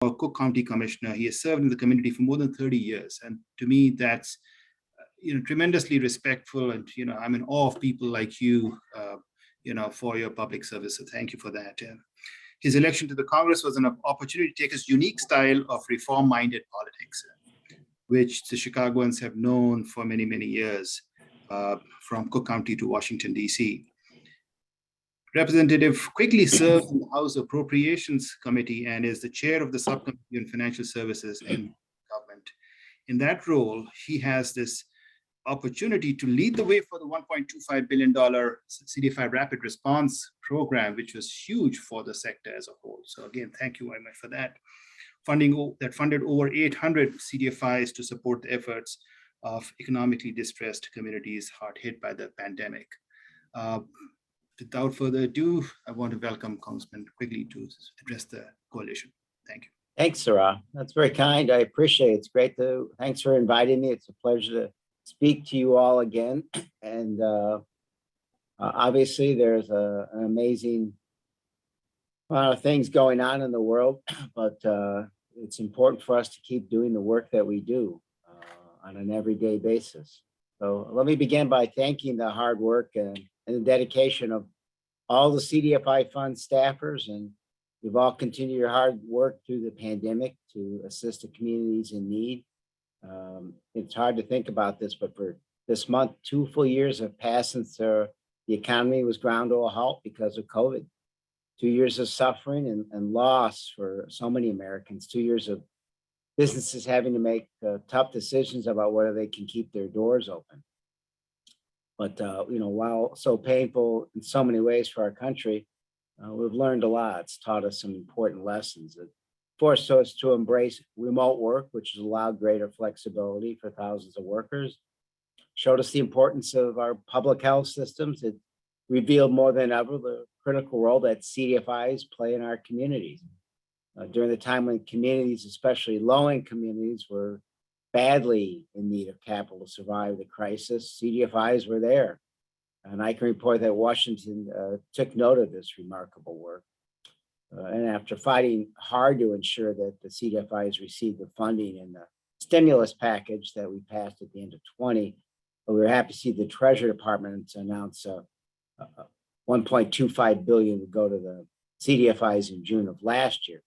Cook County Commissioner. He has served in the community for more than 30 years. And to me, that's tremendously respectful. And, I'm in awe of people like you, for your public service. So thank you for that. His election to the Congress was an opportunity to take his unique style of reform-minded politics, which the Chicagoans have known for many, many years, from Cook County to Washington, D.C. Representative Quigley serves in the House Appropriations Committee and is the chair of the Subcommittee on Financial Services and Government. In that role, he has this opportunity to lead the way for the $1.25 billion CDFI Rapid Response Program, which was huge for the sector as a whole. So again, thank you very much for that. Funding that funded over 800 CDFIs to support the efforts of economically distressed communities hard hit by the pandemic. Without further ado, I want to welcome Congressman Quigley to address the coalition. Thank you. Thanks, Saurabh. That's very kind. I appreciate it. It's great to, thanks for inviting me. It's a pleasure to speak to you all again. And obviously there's an amazing amount of things going on in the world, but it's important for us to keep doing the work that we do on an everyday basis. So let me begin by thanking the hard work and the dedication of all the CDFI fund staffers, and you've all continued your hard work through the pandemic to assist the communities in need. It's hard to think about this, but for this month, 2 full years have passed since the economy was ground to a halt because of COVID. 2 years of suffering and loss for so many Americans, 2 years of businesses having to make tough decisions about whether they can keep their doors open. But, while so painful in so many ways for our country, we've learned a lot. It's taught us some important lessons. It forced us to embrace remote work, which has allowed greater flexibility for thousands of workers. Showed us the importance of our public health systems. It revealed more than ever the critical role that CDFIs play in our communities. During the time when communities, especially low-income communities, were badly in need of capital to survive the crisis, CDFIs were there. And I can report that Washington took note of this remarkable work. And after fighting hard to ensure that the CDFIs received the funding in the stimulus package that we passed at the end of 20, we were happy to see the Treasury Department announce $1.25 billion would go to the CDFIs in June of last year.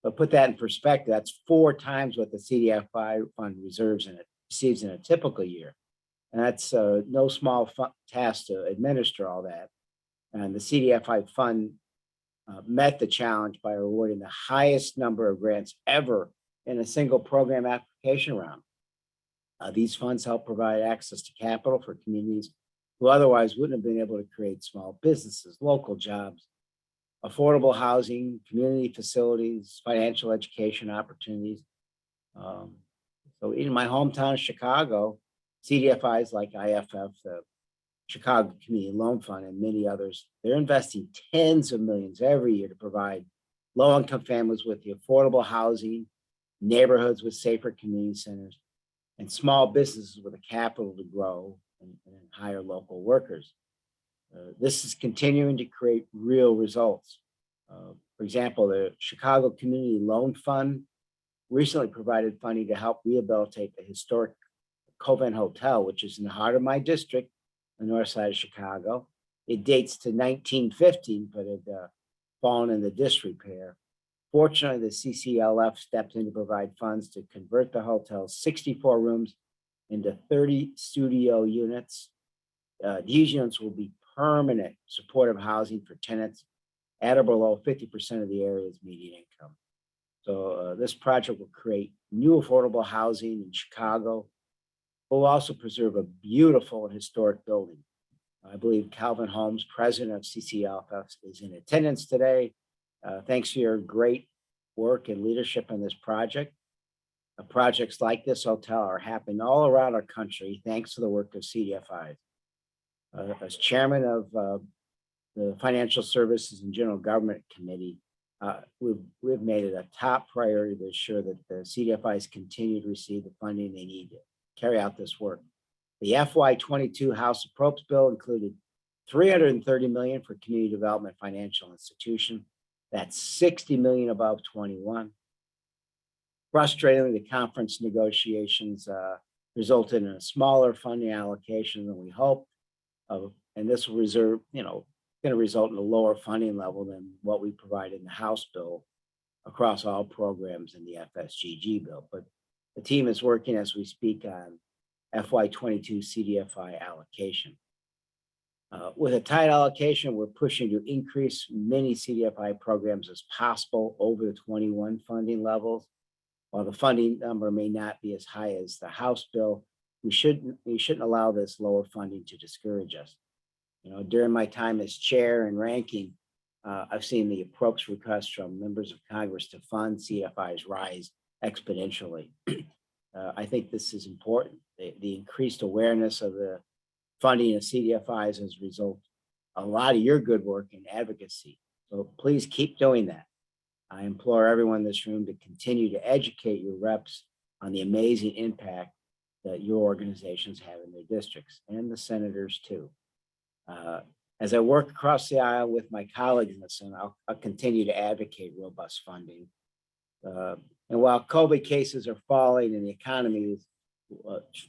But put that in perspective, that's 4 times what the CDFI fund receives in a typical year. And that's no small task to administer all that. And the CDFI fund met the challenge by awarding the highest number of grants ever in a single program application round. These funds help provide access to capital for communities who otherwise wouldn't have been able to create small businesses, local jobs, affordable housing, community facilities, financial education opportunities. So in my hometown of Chicago, CDFIs like IFF, the Chicago Community Loan Fund, and many others, they're investing tens of millions every year to provide low-income families with the affordable housing, neighborhoods with safer community centers, and small businesses with the capital to grow and hire local workers. This is continuing to create real results. For example, the Chicago Community Loan Fund recently provided funding to help rehabilitate the historic Covent Hotel, which is in the heart of my district, the north side of Chicago. It dates to 1950, but it fallen into disrepair. Fortunately, the CCLF stepped in to provide funds to convert the hotel's 64 rooms into 30 studio units. These units will be permanent supportive housing for tenants at or below 50% of the area's median income. So this project will create new affordable housing in Chicago. Will also preserve a beautiful and historic building. I believe Calvin Holmes, president of CCLF, is in attendance today. Thanks to your great work and leadership on this project. Projects like this hotel are happening all around our country, thanks to the work of CDFI. As chairman of the Financial Services and General Government Committee, we've made it a top priority to ensure that the CDFIs continue to receive the funding they need to carry out this work. The FY22 House Appropriations bill included $330 million for community development financial institution. That's $60 million above 21. Frustratingly, the conference negotiations resulted in a smaller funding allocation than we hoped. And this will going to result in a lower funding level than what we provide in the House bill across all programs in the FSGG bill. But the team is working as we speak on FY22 CDFI allocation. With a tight allocation, we're pushing to increase many CDFI programs as possible over the 21 funding levels. While the funding number may not be as high as the House bill, we shouldn't allow this lower funding to discourage us. During my time as chair and ranking, I've seen the approach requests from members of Congress to fund CDFIs rise exponentially. I think this is important. The increased awareness of the funding of CDFIs as a result of a lot of your good work and advocacy. So please keep doing that. I implore everyone in this room to continue to educate your reps on the amazing impact that your organizations have in their districts, and the senators too. As I work across the aisle with my colleagues in the Senate, I'll continue to advocate robust funding. And while COVID cases are falling and the economy is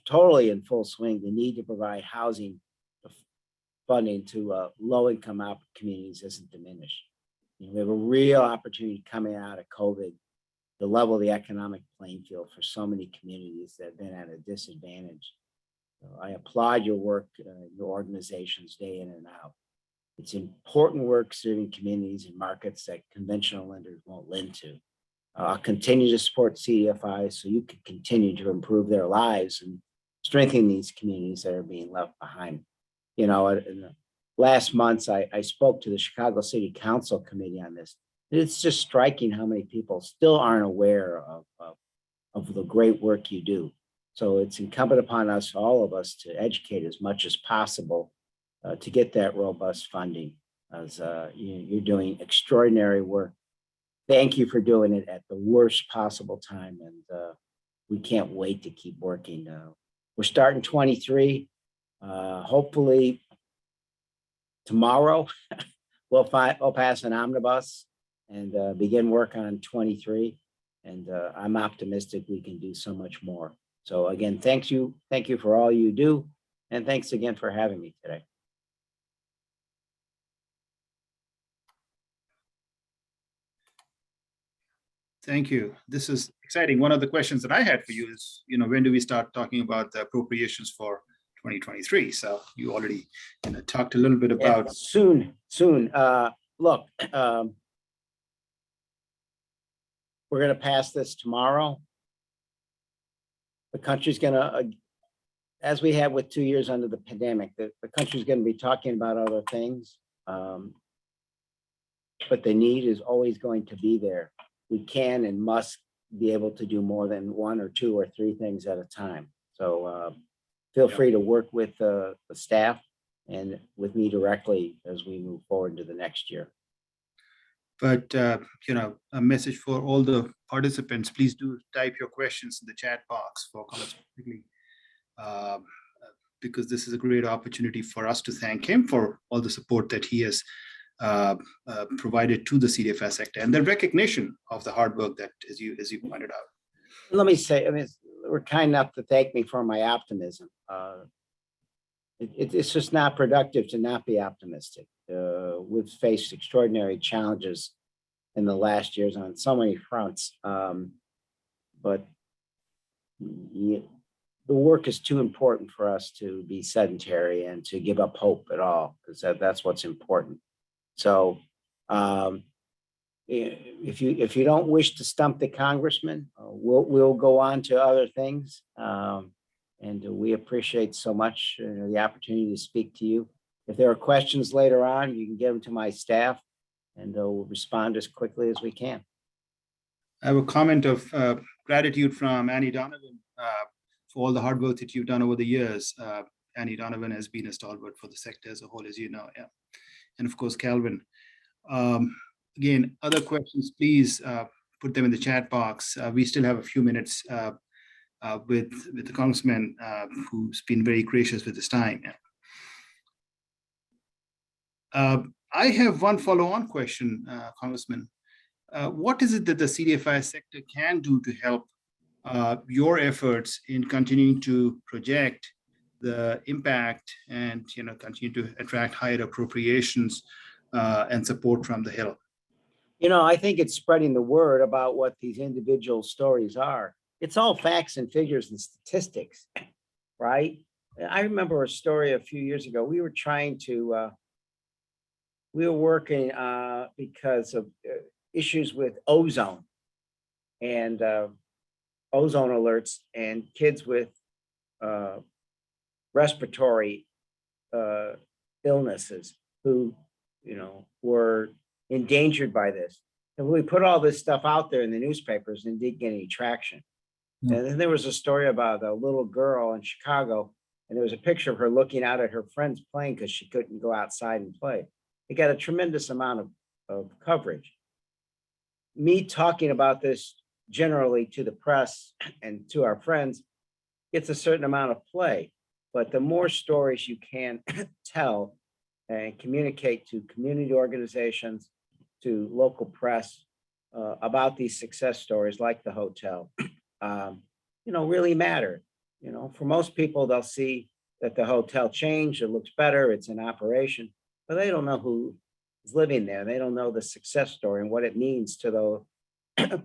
totally in full swing, the need to provide housing funding to low-income communities isn't diminished. We have a real opportunity coming out of COVID to level the economic playing field for so many communities that have been at a disadvantage. So I applaud your work, your organizations day in and out. It's important work serving communities and markets that conventional lenders won't lend to. I'll continue to support CDFI so you can continue to improve their lives and strengthen these communities that are being left behind. In the last months, I spoke to the Chicago City Council Committee on this. It's just striking how many people still aren't aware of the great work you do. So it's incumbent upon us, all of us, to educate as much as possible to get that robust funding, as you're doing extraordinary work. Thank you for doing it at the worst possible time, and we can't wait to keep working. We're starting 23. Hopefully tomorrow we'll pass an omnibus and begin work on 23. And I'm optimistic we can do so much more. So again, thank you for all you do, and thanks again for having me today. Thank you. This is exciting. One of the questions that I had for you is, when do we start talking about the appropriations for 2023? So you already talked a little bit about. Yeah, soon. Look, we're going to pass this tomorrow. The country's going to, as we have with 2 years under the pandemic, the country's going to be talking about other things. But the need is always going to be there. We can and must be able to do more than 1 or 2 or 3 things at a time. So feel free to work with the staff and with me directly as we move forward to the next year. But, a message for all the participants, please do type your questions in the chat box for Congressman Quigley, because this is a great opportunity for us to thank him for all the support that he has provided to the CDFI sector and the recognition of the hard work that, as you pointed out. Let me say, we're kind enough to thank me for my optimism. It's just not productive to not be optimistic. We've faced extraordinary challenges in the last years on so many fronts, but the work is too important for us to be sedentary and to give up hope at all, because that's what's important. So if you don't wish to stump the congressman, we'll go on to other things. And we appreciate so much the opportunity to speak to you. If there are questions later on, you can give them to my staff, and we'll respond as quickly as we can. I have a comment of gratitude from Annie Donovan for all the hard work that you've done over the years. Annie Donovan has been a stalwart for the sector as a whole, as you know. Yeah. And of course, Calvin. Again, other questions, please put them in the chat box. We still have a few minutes with the Congressman who's been very gracious with his time. I have one follow-on question, Congressman. what is it that the CDFI sector can do to help your efforts in continuing to project the impact and continue to attract higher appropriations and support from the Hill? I think it's spreading the word about what these individual stories are. It's all facts and figures and statistics, right? I remember a story a few years ago. We were working because of issues with ozone and ozone alerts, and kids with respiratory illnesses who, were endangered by this. And we put all this stuff out there in the newspapers and didn't get any traction. Yeah. And then there was a story about a little girl in Chicago, and there was a picture of her looking out at her friends playing because she couldn't go outside and play. It got a tremendous amount of coverage. Me talking about this generally to the press and to our friends gets a certain amount of play, but the more stories you can tell and communicate to community organizations, to local press about these success stories like the hotel, really matter. For most people, they'll see that the hotel changed, it looks better, it's in operation, but they don't know who is living there. They don't know the success story and what it means to those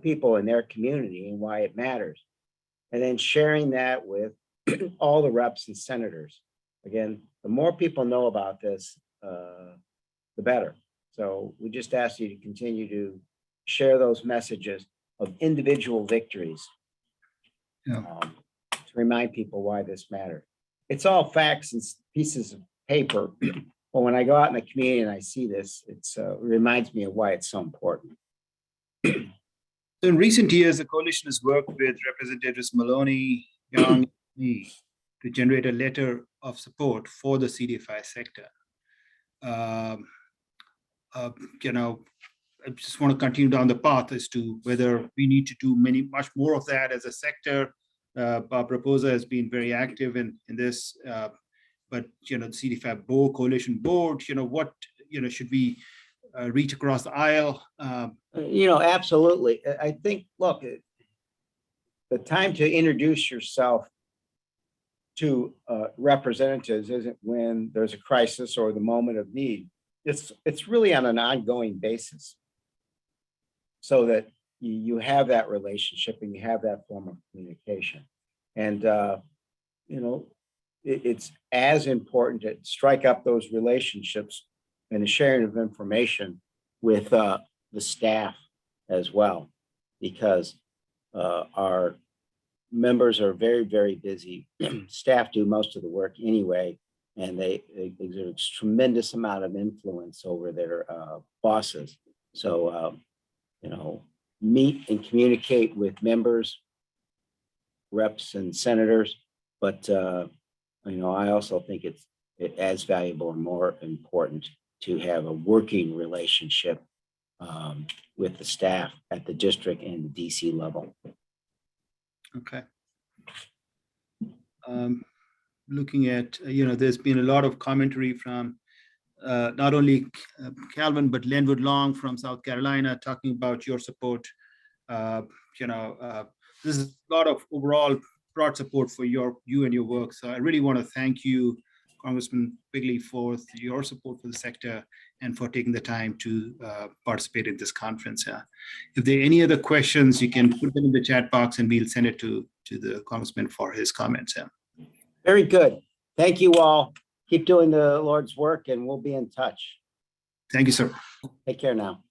people in their community and why it matters. And then sharing that with all the reps and senators. Again, the more people know about this, the better. So we just ask you to continue to share those messages of individual victories to remind people why this matters. It's all facts and pieces of paper. But when I go out in the community and I see this, it reminds me of why it's so important. So in recent years, the coalition has worked with Representatives Maloney, Young, and me to generate a letter of support for the CDFI sector. I just want to continue down the path as to whether we need to do much more of that as a sector. Bob Raposa has been very active in this, but the CDFI coalition board, what should we reach across the aisle? Absolutely. I think, look, the time to introduce yourself to representatives isn't when there's a crisis or the moment of need. It's really on an ongoing basis, so that you have that relationship and you have that form of communication. And it's as important to strike up those relationships and the sharing of information with the staff as well, because our members are very, very busy. Staff do most of the work anyway, and they exert a tremendous amount of influence over their bosses. So, meet and communicate with members, reps, and senators. But, I also think it's as valuable and more important to have a working relationship with the staff at the district and the DC level. Okay. Looking at, there's been a lot of commentary from not only Calvin, but Lenwood Long from South Carolina talking about your support. This is a lot of overall broad support for you and your work. So I really want to thank you, Congressman Quigley, for your support for the sector and for taking the time to participate in this conference. If there are any other questions, you can put them in the chat box and we'll send it to the Congressman for his comments. Very good. Thank you all. Keep doing the Lord's work and we'll be in touch. Thank you, sir. Take care now.